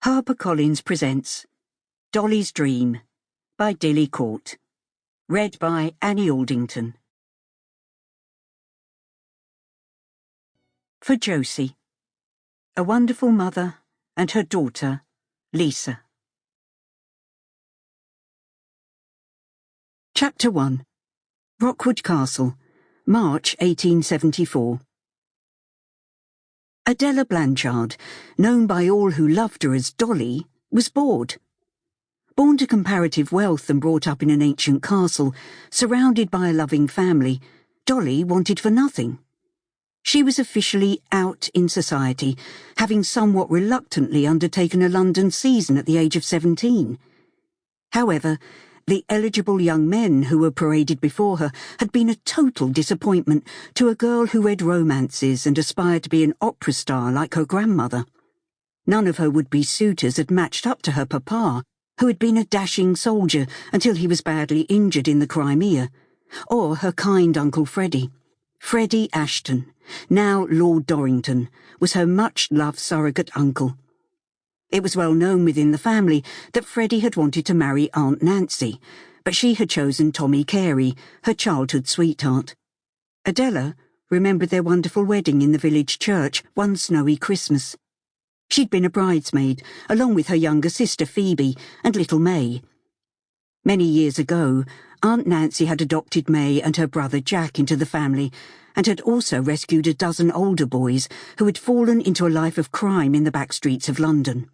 HarperCollins presents Dolly's Dream by Dilly Court. Read by Annie Aldington. For Josie, a wonderful mother and her daughter, Lisa. Chapter 1. Rockwood Castle, March 1874. Dolly Blanchard, known by all who loved her as Dolly, was bored. Born to comparative wealth and brought up in an ancient castle, surrounded by a loving family, Dolly wanted for nothing. She was officially out in society, having somewhat reluctantly undertaken a London season at the age of 17. However, the eligible young men who were paraded before her had been a total disappointment to a girl who read romances and aspired to be an opera star like her grandmother. None of her would-be suitors had matched up to her papa, who had been a dashing soldier until he was badly injured in the Crimea, or her kind Uncle Freddie. Freddie Ashton, now Lord Dorrington, was her much-loved surrogate uncle. It was well known within the family that Freddie had wanted to marry Aunt Nancy, but she had chosen Tommy Carey, her childhood sweetheart. Adela remembered their wonderful wedding in the village church one snowy Christmas. She'd been a bridesmaid, along with her younger sister Phoebe and little May. Many years ago, Aunt Nancy had adopted May and her brother Jack into the family, and had also rescued a dozen older boys who had fallen into a life of crime in the back streets of London.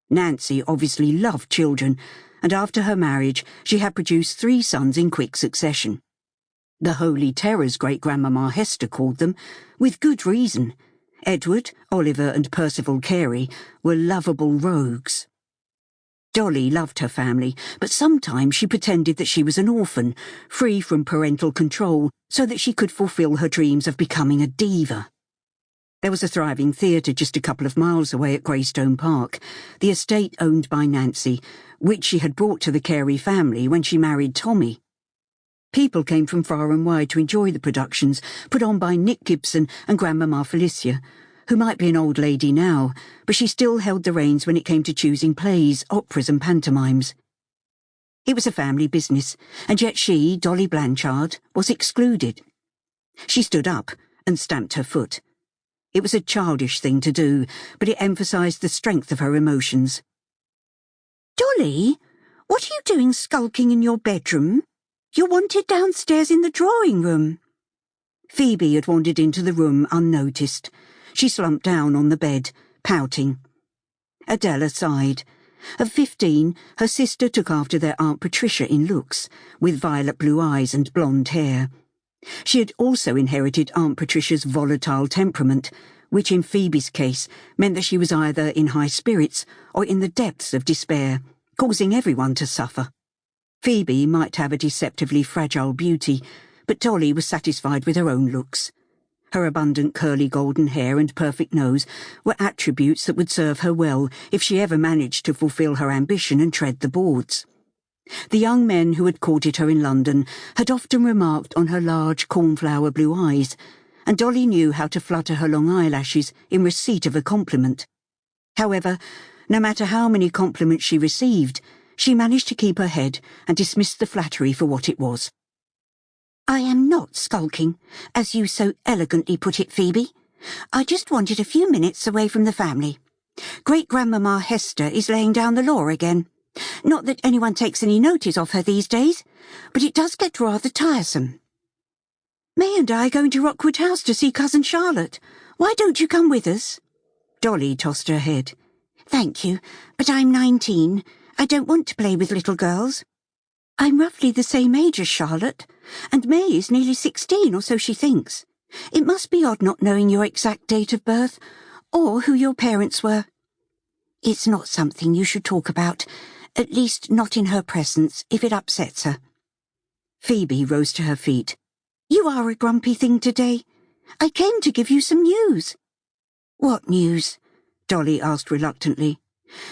Nancy obviously loved children, and after her marriage she had produced 3 sons in quick succession. The Holy Terrors great-grandmama Hester called them, with good reason. Edward, Oliver and Percival Carey were lovable rogues. Dolly loved her family, but sometimes she pretended that she was an orphan, free from parental control, so that she could fulfill her dreams of becoming a diva. There was a thriving theatre just a couple of miles away at Greystone Park, the estate owned by Nancy, which she had brought to the Carey family when she married Tommy. People came from far and wide to enjoy the productions put on by Nick Gibson and Grandmama Felicia, who might be an old lady now, but she still held the reins when it came to choosing plays, operas and pantomimes. It was a family business, and yet she, Dolly Blanchard, was excluded. She stood up and stamped her foot. It was a childish thing to do, but it emphasised the strength of her emotions. "Dolly, what are you doing skulking in your bedroom? You're wanted downstairs in the drawing-room." Phoebe had wandered into the room unnoticed. She slumped down on the bed, pouting. Adela sighed. At 15, her sister took after their Aunt Patricia in looks, with violet blue eyes and blonde hair. She had also inherited Aunt Patricia's volatile temperament, which in Phoebe's case meant that she was either in high spirits or in the depths of despair, causing everyone to suffer. Phoebe might have a deceptively fragile beauty, but Dolly was satisfied with her own looks. Her abundant curly golden hair and perfect nose were attributes that would serve her well if she ever managed to fulfill her ambition and tread the boards. The young men who had courted her in London had often remarked on her large cornflower blue eyes, and Dolly knew how to flutter her long eyelashes in receipt of a compliment. However, no matter how many compliments she received, she managed to keep her head and dismissed the flattery for what it was. "I am not skulking, as you so elegantly put it, Phoebe. I just wanted a few minutes away from the family. Great-grandmama Hester is laying down the law again. Not that anyone takes any notice of her these days, but it does get rather tiresome. May and I are going to Rockwood House to see Cousin Charlotte. Why don't you come with us?" Dolly tossed her head. "Thank you, but I'm 19. I don't want to play with little girls. I'm roughly the same age as Charlotte, and May is nearly 16, or so she thinks. It must be odd not knowing your exact date of birth, or who your parents were." "It's not something you should talk about, at least not in her presence, if it upsets her." Phoebe rose to her feet. "You are a grumpy thing today. I came to give you some news." "What news?" Dolly asked reluctantly.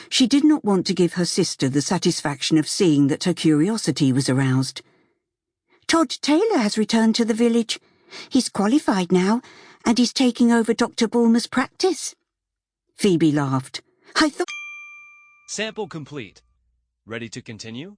She did not want to give her sister the satisfaction of seeing that her curiosity was aroused. "Todd Taylor has returned to the village. He's qualified now, and he's taking over Dr. Bulmer's practice." Phoebe laughed. "I thought Sample complete. Ready to continue?